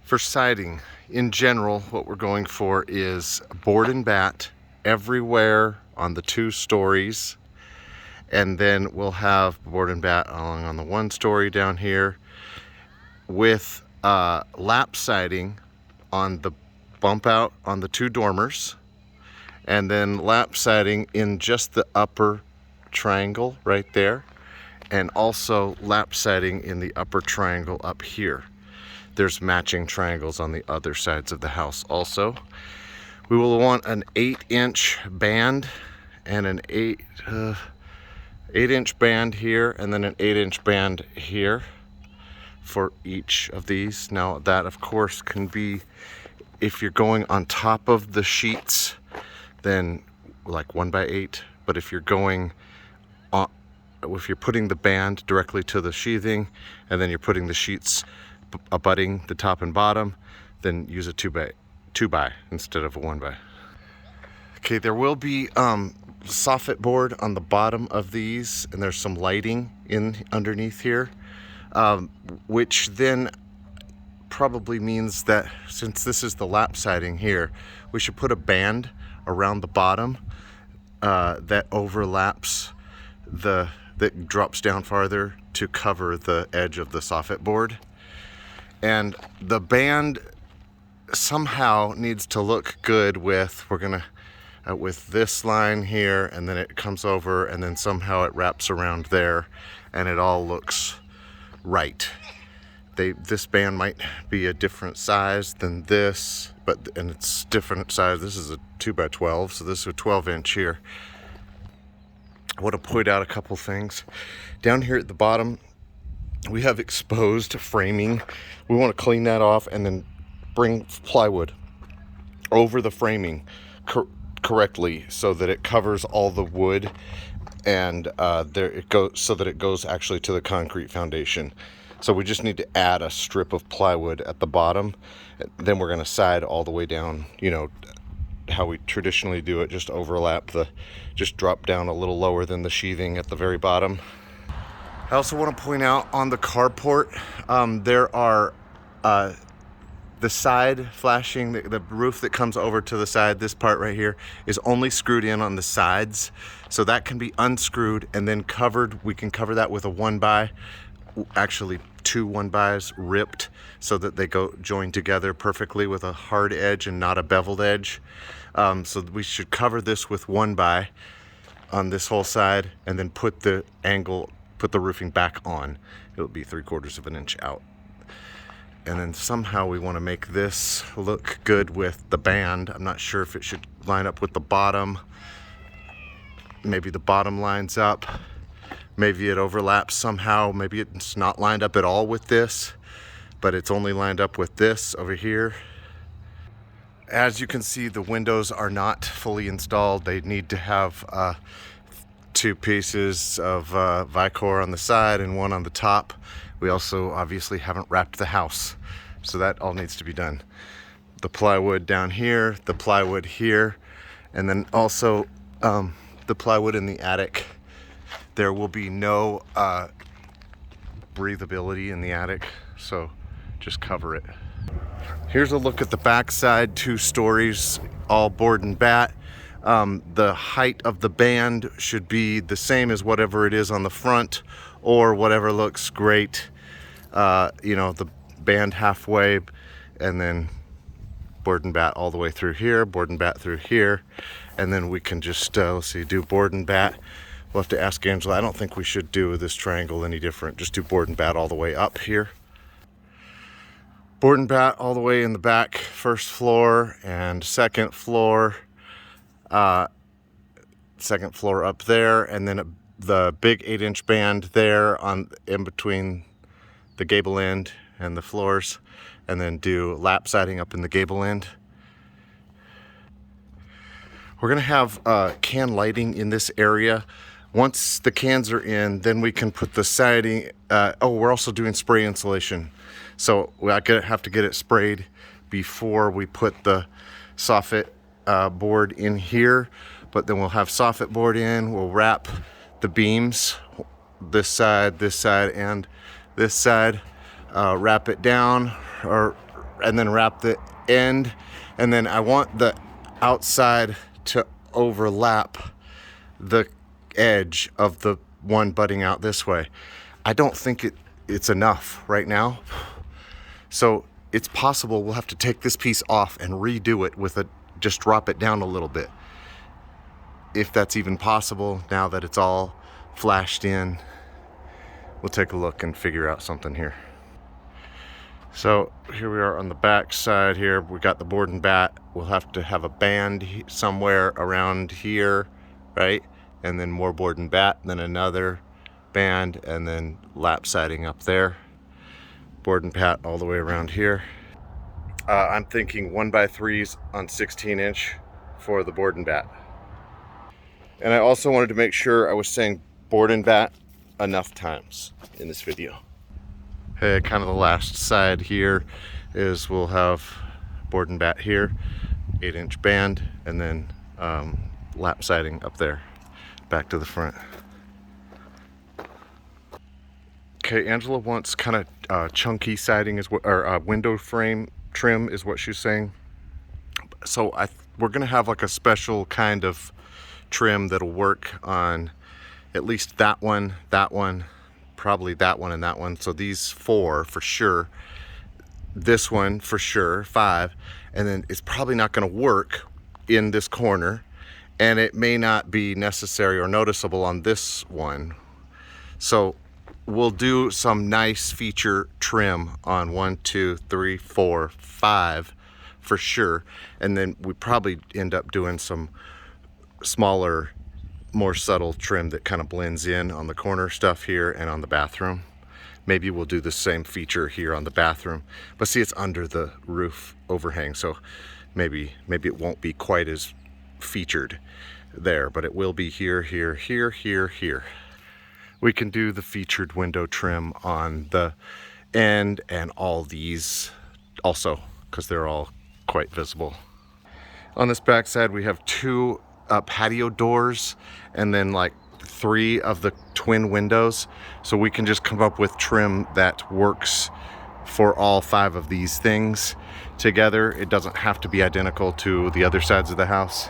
For siding, in general, what we're going for is board and bat everywhere on the 2 stories. And then we'll have board and bat along on the 1 story down here with lap siding on the bump out on the 2 dormers. And then lap siding in just the upper triangle right there. And also lap siding in the upper triangle up here. There's matching triangles on the other sides of the house also. We will want an 8-inch band and an 8-inch band here, and then an 8-inch band here for each of these. Now that of course can be, if you're going on top of the sheets, then like 1x8. But if you're going on, if you're putting the band directly to the sheathing and then you're putting the sheets abutting the top and bottom, then use a 2x instead of a 1x. Okay, there will be soffit board on the bottom of these, and there's some lighting in underneath here, which then probably means that since this is the lap siding here, we should put a band around the bottom that overlaps that drops down farther to cover the edge of the soffit board. And the band somehow needs to look good with, we're gonna, with this line here, and then it comes over, and then somehow it wraps around there, and it all looks right. This band might be a different size than this, and it's different size. This is a 2x12, so this is a 12-inch here. I want to point out a couple things. Down here at the bottom, we have exposed framing. We want to clean that off and then bring plywood over the framing correctly so that it covers all the wood, and there it goes, so that it goes actually to the concrete foundation. So we just need to add a strip of plywood at the bottom. Then we're going to side all the way down, you know, how we traditionally do it, just overlap just drop down a little lower than the sheathing at the very bottom. I also want to point out on the carport, there are the side flashing, the roof that comes over to the side, this part right here, is only screwed in on the sides. So that can be unscrewed and then covered. We can cover that with a 1x, actually 2 1xs ripped so that they go join together perfectly with a hard edge and not a beveled edge. So we should cover this with 1x on this whole side, and then put the roofing back on. It'll be 3/4 of an inch out. And then somehow we want to make this look good with the band. I'm not sure if it should line up with the bottom. Maybe the bottom lines up. Maybe it overlaps somehow. Maybe it's not lined up at all with this, but it's only lined up with this over here. As you can see, the windows are not fully installed. They need to have 2 pieces of Vicor on the side and 1 on the top. We also obviously haven't wrapped the house, so that all needs to be done. The plywood down here, the plywood here, and then also the plywood in the attic. There will be no breathability in the attic, so just cover it. Here's a look at the back side, 2 stories, all board and bat. The height of the band should be the same as whatever it is on the front, or whatever looks great. You know, the band halfway, and then board and bat all the way through here, board and bat through here, and then we can just let's see, do board and bat. We'll have to ask Angela. I don't think we should do this triangle any different. Just do board and bat all the way up here. Board and bat all the way in the back, 1st floor and 2nd floor. 2nd floor up there, and then the big 8-inch band there in between the gable end and the floors, and then do lap siding up in the gable end. We're gonna have can lighting in this area. Once the cans are in, then we can put the siding. We're also doing spray insulation, so I have to get it sprayed before we put the soffit board in here. But then we'll have soffit board in. We'll wrap the beams, this side, and this side. Wrap it down, or and then wrap the end, and then I want the outside to overlap the edge of the one butting out this way. I don't think it's enough right now. So it's possible we'll have to take this piece off and redo it with just drop it down a little bit. If that's even possible, now that it's all flashed in, we'll take a look and figure out something here. So here we are on the back side here. We got the board and bat. We'll have to have a band somewhere around here, right? And then more board and bat, then another band, and then lap siding up there. Board and bat all the way around here. I'm thinking 1x3s on 16-inch for the board and bat. And I also wanted to make sure I was saying board and bat enough times in this video. Hey, kind of the last side here is we'll have board and bat here, 8-inch band, and then lap siding up there, back to the front. Okay, Angela wants kind of chunky siding, or window frame trim is what she's saying. So we're gonna have like a special kind of trim that'll work on at least that one, probably that one and that one. So these 4 for sure, this one for sure, 5, and then it's probably not going to work in this corner, and it may not be necessary or noticeable on this one. So we'll do some nice feature trim on 1, 2, 3, 4, 5 for sure, and then we probably end up doing some smaller, more subtle trim that kind of blends in on the corner stuff here and on the bathroom. Maybe we'll do the same feature here on the bathroom, but see, it's under the roof overhang, so maybe it won't be quite as featured there, but it will be here, here, here, here, here. We can do the featured window trim on the end and all these also, because they're all quite visible. On this back side, we have 2 patio doors and then like 3 of the twin windows, so we can just come up with trim that works for all 5 of these things together. It doesn't have to be identical to the other sides of the house.